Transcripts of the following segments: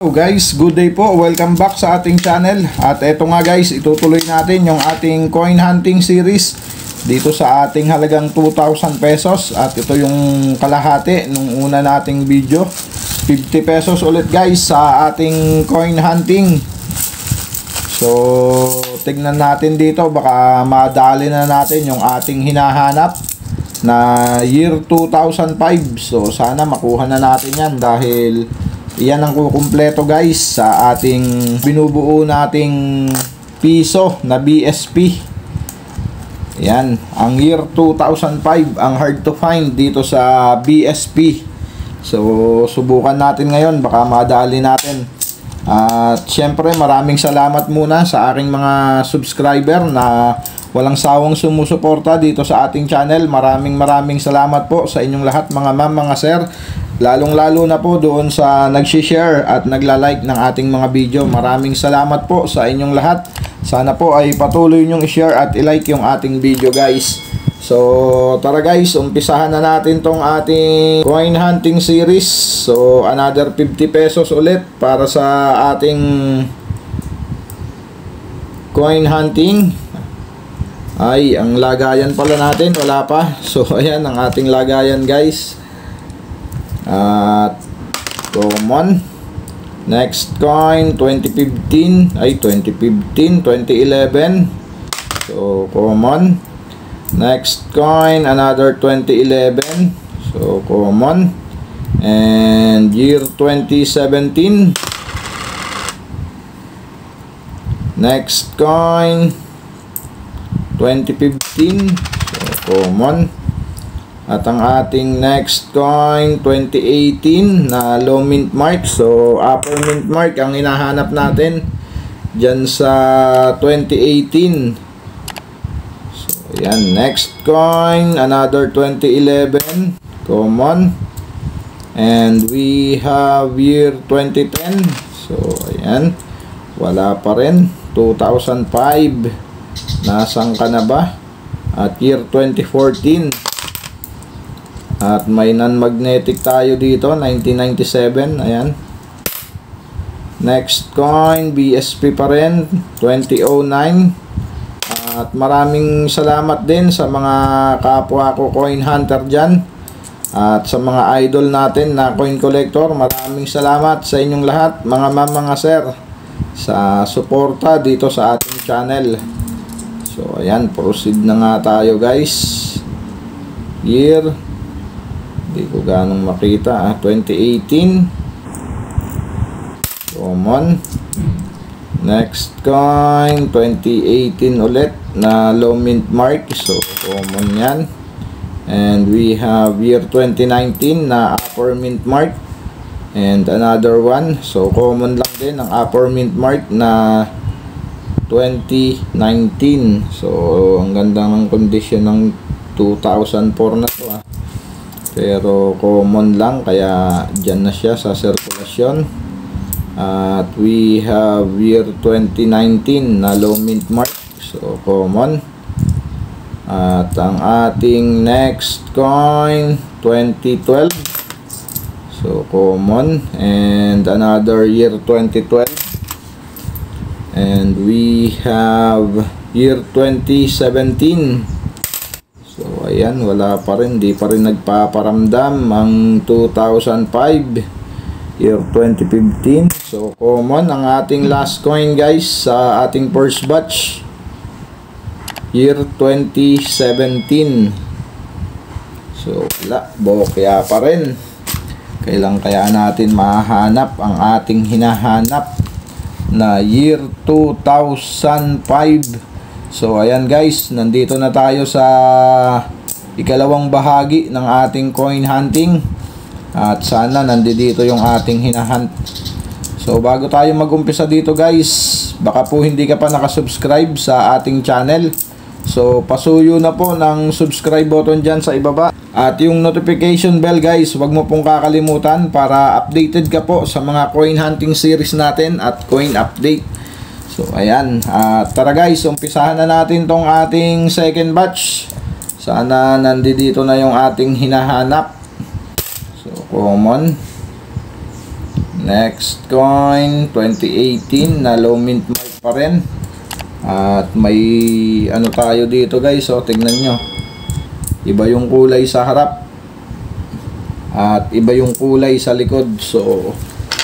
So guys, good day po. Welcome back sa ating channel. At eto nga guys, itutuloy natin yung ating coin hunting series dito sa ating halagang 2,000 pesos. At ito yung kalahati nung una nating video. 50 pesos ulit guys sa ating coin hunting. So, tignan natin dito. Baka madali na natin yung ating hinahanap na year 2005. So, sana makuha na natin yan dahil yan ang kukumpleto guys sa ating binubuo nating piso na BSP. Yan, ang year 2005 ang hard to find dito sa BSP. So subukan natin ngayon, baka madali natin. At syempre maraming salamat muna sa aking mga subscriber na walang sawang sumusuporta dito sa ating channel. Maraming salamat po sa inyong lahat mga ma'am, mga sir. Lalong-lalo na po doon sa nag-share at nagla-like ng ating mga video. Maraming salamat po sa inyong lahat. Sana po ay patuloy nyong i-share at i-like yung ating video guys. So tara guys, umpisahan na natin tong ating coin hunting series. So another 50 pesos ulit para sa ating coin hunting. Ay, ang lagayan pala natin wala pa. So ayan ang ating lagayan guys. At common. Next coin 2015, ay 2015, 2011. So common. Next coin another 2011. So common. And year 2017. Next coin 2015. So common. At ang ating next coin 2018 na low mint mark. So upper mint mark ang hinahanap natin dyan sa 2018. So yan, next coin another 2011 common. And we have year 2010. So ayan, wala pa rin. 2005, nasaan ka na ba? At year 2014. At may non-magnetic tayo dito, 1997, ayan. Next coin, BSP pa rin, 2009. At maraming salamat din sa mga kapwa ko coin hunter dyan. At sa mga idol natin na coin collector, maraming salamat sa inyong lahat, mga ma'am, mga sir, sa suporta dito sa ating channel. So ayan, proceed na nga tayo guys. Year, hindi ko ganong makita, 2018 common. Next coin 2018 ulit na low mint mark. So common yan. And we have year 2019 na upper mint mark. And another one, so common lang din ang upper mint mark na 2019. So ang ganda ng condition ng 2004 na to pero common lang kaya dyan na siya sa sirkulasyon. At we have year 2019 na low mint mark. So common. At ang ating next coin 2012. So common. And another year 2012. And we have year 2017. So ayan, wala pa rin, di pa rin nagpaparamdam ang 2005, year 2015. So common ang ating last coin guys sa ating first batch, year 2017. So wala, bokya pa rin. Kailan kaya natin mahanap ang ating hinahanap na year 2005? So ayan guys, nandito na tayo sa ikalawang bahagi ng ating coin hunting. At sana nandito yung ating hinahunt. So bago tayo mag-umpisa dito guys, baka po hindi ka pa nakasubscribe sa ating channel. So pasuyo na po ng subscribe button dyan sa ibaba. At yung notification bell guys, wag mo pong kakalimutan para updated ka po sa mga coin hunting series natin at coin update. So ayan, tara guys, umpisahan na natin tong ating second batch. Sana nandito na yung ating hinahanap. So common. Next coin, 2018 na low mint mark pa rin. At may ano tayo dito guys, so tignan nyo. Iba yung kulay sa harap at iba yung kulay sa likod. So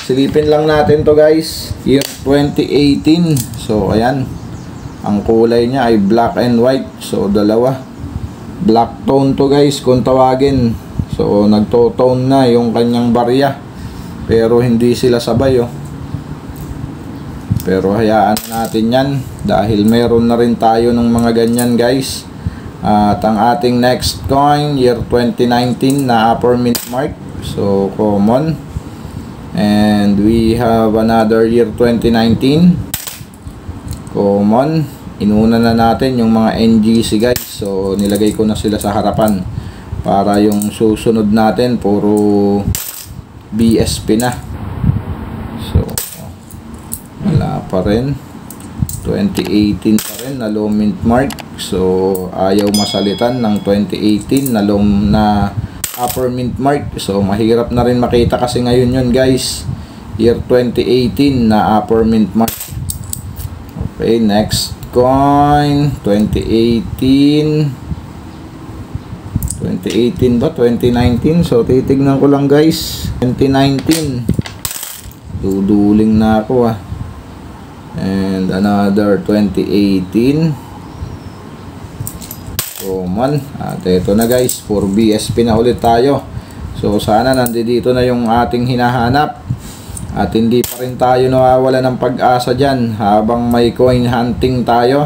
silipin lang natin to guys. Year 2018. So ayan, ang kulay niya ay black and white. So dalawa, black tone to guys kung tawagin. So nagto-tone na yung kanyang barya, pero hindi sila sabay oh. Pero hayaan natin yan dahil meron na rin tayo ng mga ganyan guys. At ang ating next coin, year 2019 na upper mint mark. So common. And we have another year 2019 common. Inuna na natin yung mga NGC guys. So nilagay ko na sila sa harapan para yung susunod natin puro BSP na. So wala pa rin. 2018 pa rin na low mint mark. So ayaw masalitan ng 2018 na low na upper mint mark. So mahirap na rin makita kasi ngayon yun guys, year 2018 na upper mint mark. Okay, next coin, 2018 ba? 2019. So titignan ko lang guys. 2019, duduling na ako ah. And another 2018 common. At ito na guys, for BSP na ulit tayo. So sana nandito na yung ating hinahanap at hindi pa rin tayo nawawala ng pag-asa dyan habang may coin hunting tayo,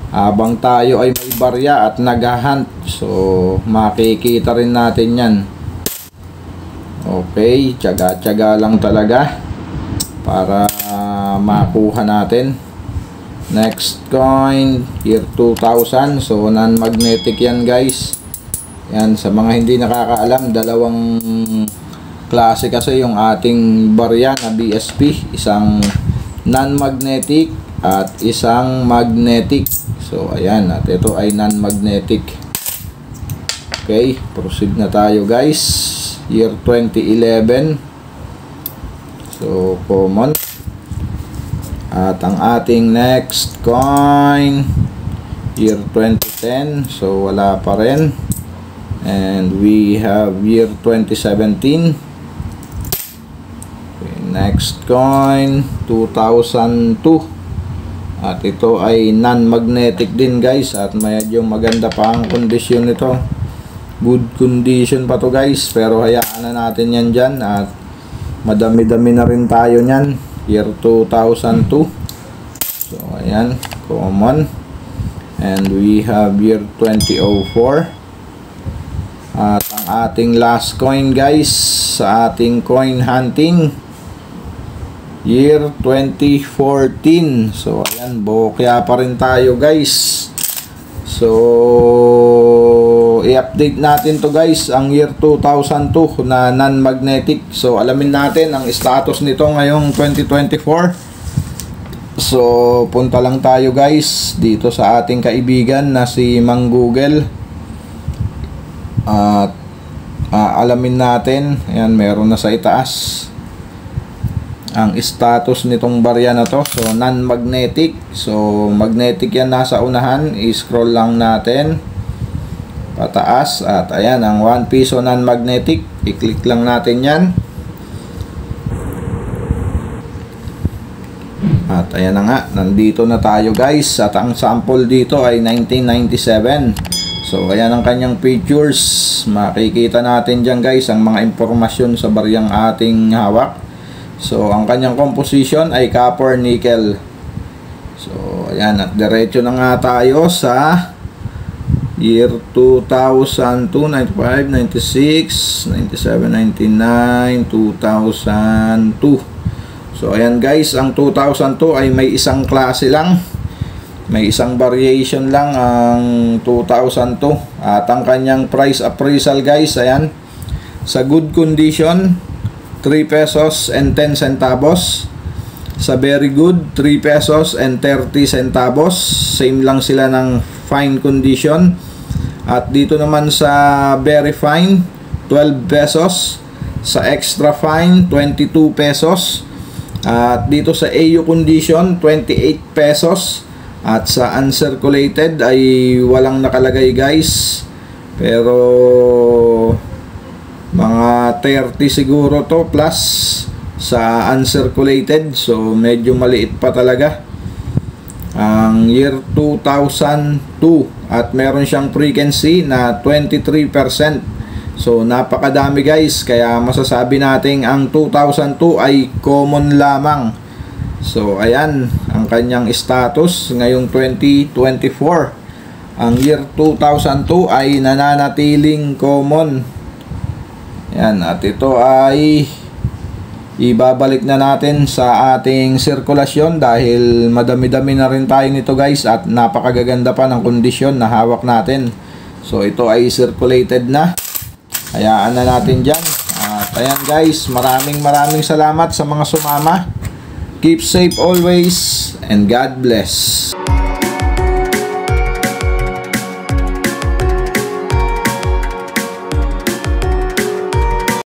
habang tayo ay may barya at nag-hunt. So makikita rin natin yan. Okay, tiyaga-tiyaga lang talaga para makuha natin. Next coin, year 2000. So non-magnetic yan guys. Yan, sa mga hindi nakakaalam, dalawang klase kasi yung ating barya na BSP. Isang non-magnetic at isang magnetic. So ayan, at ito ay non-magnetic. Okay, proceed na tayo guys. Year 2011. So common. At ang ating next coin, year 2010. So wala pa rin. And we have year 2017. Okay, next coin, 2002. At ito ay non-magnetic din guys. At medyo maganda pa ang kondisyon nito. Good condition pa to guys. Pero hayaan na natin yan dyan. At madami-dami na rin tayo nyan. Year 2002. So ayan, common. And we have year 2004. At ang ating last coin guys sa ating coin hunting, year 2014. So ayan, bokya pa rin tayo guys. So i-update natin to guys, ang year 2002 na non-magnetic. So alamin natin ang status nito ngayong 2024. So punta lang tayo guys dito sa ating kaibigan na si Mang Google. At alamin natin, ayan, meron na sa itaas ang status nitong barya na to. So non-magnetic. So magnetic yan nasa unahan. I-scroll lang natin pataas. At ayan, ang 1 piso non-magnetic. I-click lang natin yan. At ayan na nga, nandito na tayo guys. At ang sample dito ay 1997. So ayan ang kanyang features. Makikita natin dyan guys ang mga impormasyon sa baryang ating hawak. So ang kanyang composition ay copper nickel. So ayan, at diretso na nga tayo sa year 2002, 95, 96, 97, 99, 2002. So ayan guys, ang 2002 ay may isang klase lang. May isang variation lang ang 2002. At ang kanyang price appraisal guys, ayan, sa good condition 3 pesos and 10 centavos. Sa very good, 3 pesos and 30 centavos. Same lang sila ng fine condition. At dito naman sa very fine, 12 pesos. Sa extra fine, 22 pesos. At dito sa AU condition, 28 pesos. At sa uncirculated ay walang nakalagay guys. Pero mga 30 siguro to plus sa uncirculated. So medyo maliit pa talaga. Ang year 2002 at meron siyang frequency na 23%. So napakadami guys, kaya masasabi natin ang 2002 ay common lamang. So ayan ang kanyang status ngayong 2024. Ang year 2002 ay nananatiling common. Yan, at ito ay ibabalik na natin sa ating sirkulasyon dahil madami-dami na rin tayo nito guys at napakagaganda pa ng kondisyon na hawak natin. So ito ay circulated na. Hayaan na natin dyan. At ayan guys, maraming salamat sa mga sumama. Keep safe always and God bless.